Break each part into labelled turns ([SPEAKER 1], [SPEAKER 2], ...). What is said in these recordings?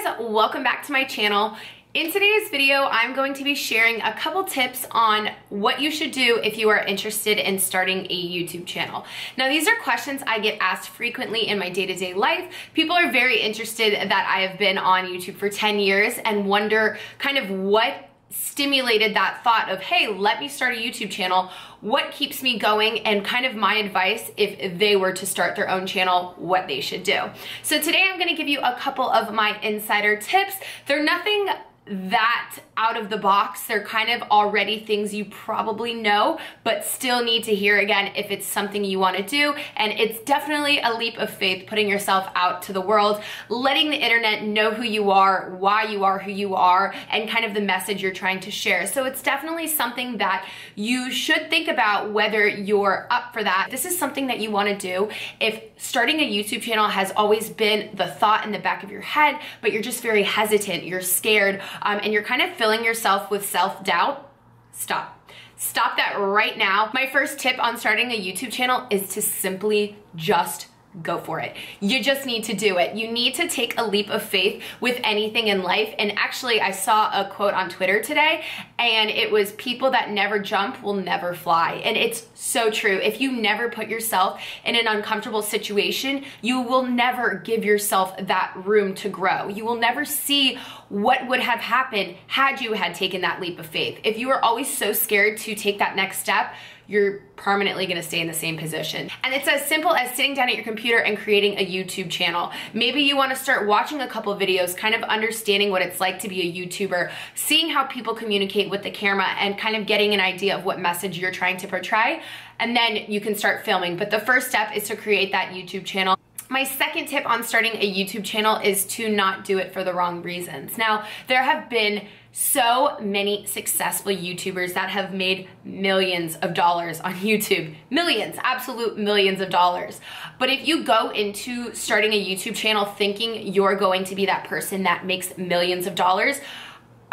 [SPEAKER 1] guys, welcome back to my channel. In today's video, I'm going to be sharing a couple tips on what you should do if you are interested in starting a YouTube channel. Now, these are questions I get asked frequently in my day-to-day life. People are very interested that I have been on YouTube for 10 years and wonder kind of what stimulated that thought of, hey, let me start a YouTube channel. What keeps me going, and kind of my advice if they were to start their own channel, what they should do. So today I'm gonna give you a couple of my insider tips. They're nothing that out of the box. They're kind of already things you probably know, but still need to hear again if it's something you want to do. And it's definitely a leap of faith, putting yourself out to the world, letting the internet know who you are who you are, and kind of the message you're trying to share. So it's definitely something that you should think about whether you're up for that. This is something that you want to do if starting a YouTube channel has always been the thought in the back of your head, but you're just very hesitant, you're scared, and you're kind of filling yourself with self-doubt. Stop that right now. My first tip on starting a YouTube channel is to simply just go for it. You just need to do it. You need to take a leap of faith with anything in life. And actually, I saw a quote on Twitter today, and it was, people that never jump will never fly. And it's so true. If you never put yourself in an uncomfortable situation, you will never give yourself that room to grow. You will never see what would have happened had you had taken that leap of faith. If you are always so scared to take that next step, you're permanently gonna stay in the same position. And it's as simple as sitting down at your computer and creating a YouTube channel. Maybe you wanna start watching a couple videos, kind of understanding what it's like to be a YouTuber, seeing how people communicate with the camera, and kind of getting an idea of what message you're trying to portray. And then you can start filming. But the first step is to create that YouTube channel. My second tip on starting a YouTube channel is to not do it for the wrong reasons. Now, there have been so many successful YouTubers that have made millions of dollars on YouTube. Millions, absolute millions of dollars. But if you go into starting a YouTube channel thinking you're going to be that person that makes millions of dollars,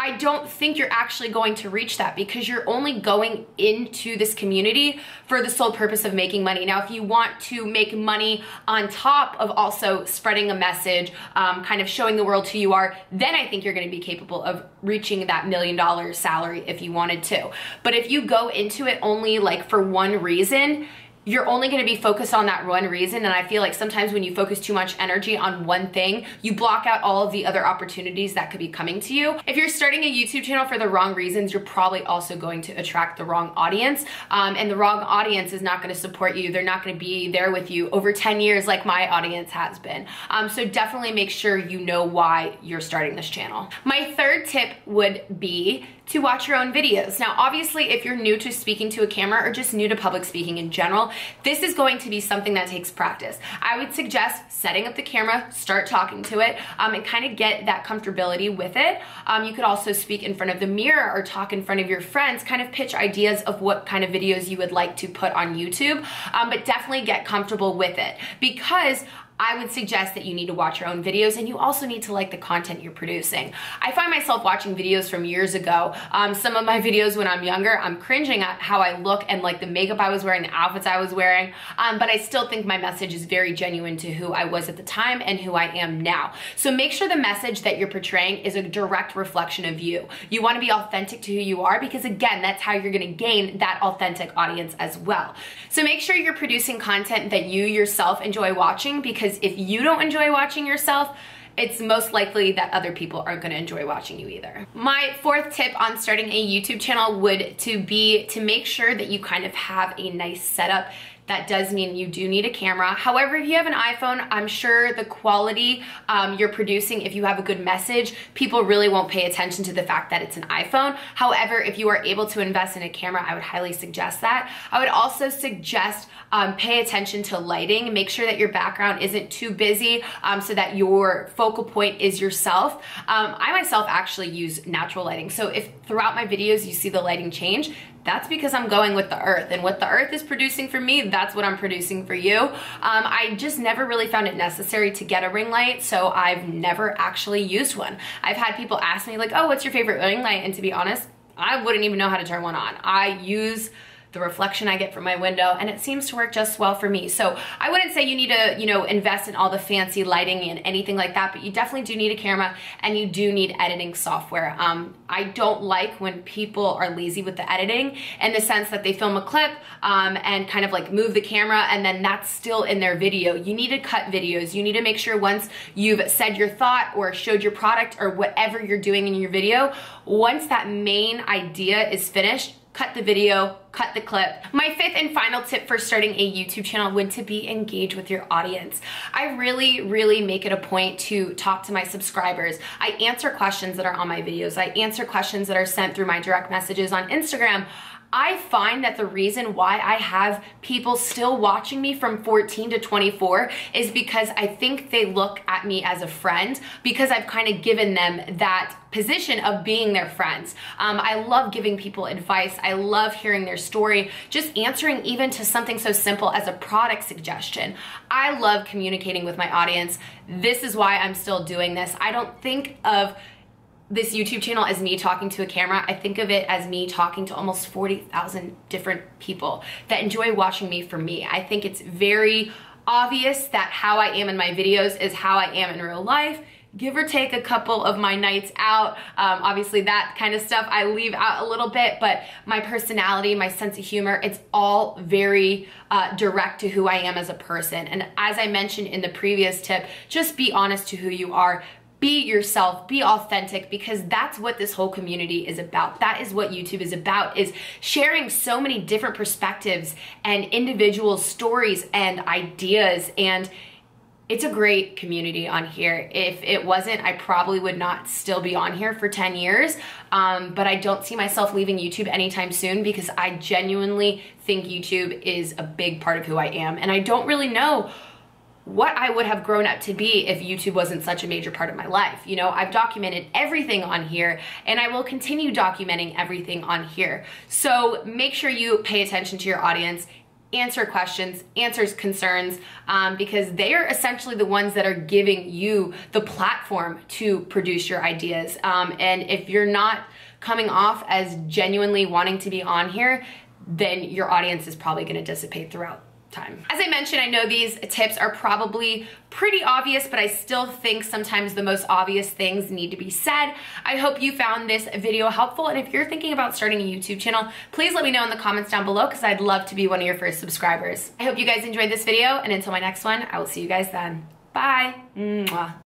[SPEAKER 1] I don't think you're actually going to reach that, because you're only going into this community for the sole purpose of making money. Now, if you want to make money on top of also spreading a message, kind of showing the world who you are, then I think you're gonna be capable of reaching that $1 million salary if you wanted to. But if you go into it only like for one reason, you're only gonna be focused on that one reason. And I feel like sometimes when you focus too much energy on one thing, you block out all of the other opportunities that could be coming to you. If you're starting a YouTube channel for the wrong reasons, you're probably also going to attract the wrong audience. And the wrong audience is not gonna support you. They're not gonna be there with you over 10 years like my audience has been. So definitely make sure you know why you're starting this channel. My third tip would be to watch your own videos. Now, obviously, if you're new to speaking to a camera or just new to public speaking in general, this is going to be something that takes practice. I would suggest setting up the camera, start talking to it, and kind of get that comfortability with it. You could also speak in front of the mirror or talk in front of your friends, kind of pitch ideas of what kind of videos you would like to put on YouTube, but definitely get comfortable with it, because I would suggest that you need to watch your own videos, and you also need to like the content you're producing. I find myself watching videos from years ago. Some of my videos when I'm younger, I'm cringing at how I look and like the makeup I was wearing, the outfits I was wearing, but I still think my message is very genuine to who I was at the time and who I am now. So make sure the message that you're portraying is a direct reflection of you. You want to be authentic to who you are, because again, that's how you're going to gain that authentic audience as well. So make sure you're producing content that you yourself enjoy watching, because if you don't enjoy watching yourself, it's most likely that other people aren't gonna enjoy watching you either. My fourth tip on starting a YouTube channel would be to make sure that you kind of have a nice setup. That does mean you do need a camera. However, if you have an iPhone, I'm sure the quality you're producing, if you have a good message, people really won't pay attention to the fact that it's an iPhone. However, if you are able to invest in a camera, I would highly suggest that. I would also suggest pay attention to lighting. Make sure that your background isn't too busy, so that your focal point is yourself. I myself actually use natural lighting. So if throughout my videos you see the lighting change, that's because I'm going with the earth, and what the earth is producing for me, that's what I'm producing for you. I just never really found it necessary to get a ring light, so I've never actually used one. I've had people ask me like, oh, what's your favorite ring light? And to be honest, I wouldn't even know how to turn one on. I use the reflection I get from my window, and it seems to work just well for me. So I wouldn't say you need to, you know, invest in all the fancy lighting and anything like that, but you definitely do need a camera and you do need editing software. I don't like when people are lazy with the editing in the sense that they film a clip and kind of like move the camera and then that's still in their video. You need to cut videos. You need to make sure once you've said your thought or showed your product or whatever you're doing in your video, once that main idea is finished, cut the video, cut the clip. My fifth and final tip for starting a YouTube channel would to be engage with your audience. I really make it a point to talk to my subscribers. I answer questions that are on my videos. I answer questions that are sent through my direct messages on Instagram. I find that the reason why I have people still watching me from 14 to 24 is because I think they look at me as a friend because I've kind of given them that position of being their friends. I love giving people advice. I love hearing their story, just answering even to something so simple as a product suggestion. I love communicating with my audience. This is why I'm still doing this. I don't think of this YouTube channel as me talking to a camera. I think of it as me talking to almost 40,000 different people that enjoy watching me for me. I think it's very obvious that how I am in my videos is how I am in real life. Give or take a couple of my nights out. Obviously that kind of stuff I leave out a little bit, but my personality, my sense of humor, it's all very direct to who I am as a person. And as I mentioned in the previous tip, just be honest to who you are. Be yourself, be authentic, because that's what this whole community is about. That is what YouTube is about, is sharing so many different perspectives and individual stories and ideas. And it's a great community on here. If it wasn't, I probably would not still be on here for 10 years. But I don't see myself leaving YouTube anytime soon because I genuinely think YouTube is a big part of who I am. And I don't really know what I would have grown up to be if YouTube wasn't such a major part of my life. You know, I've documented everything on here and I will continue documenting everything on here. So make sure you pay attention to your audience, answer questions, answer concerns, because they are essentially the ones that are giving you the platform to produce your ideas. And if you're not coming off as genuinely wanting to be on here, then your audience is probably gonna dissipate throughout time. As I mentioned, I know these tips are probably pretty obvious, but I still think sometimes the most obvious things need to be said. I hope you found this video helpful, and if you're thinking about starting a YouTube channel, please let me know in the comments down below because I'd love to be one of your first subscribers. I hope you guys enjoyed this video, and until my next one, I will see you guys then. Bye. Mwah.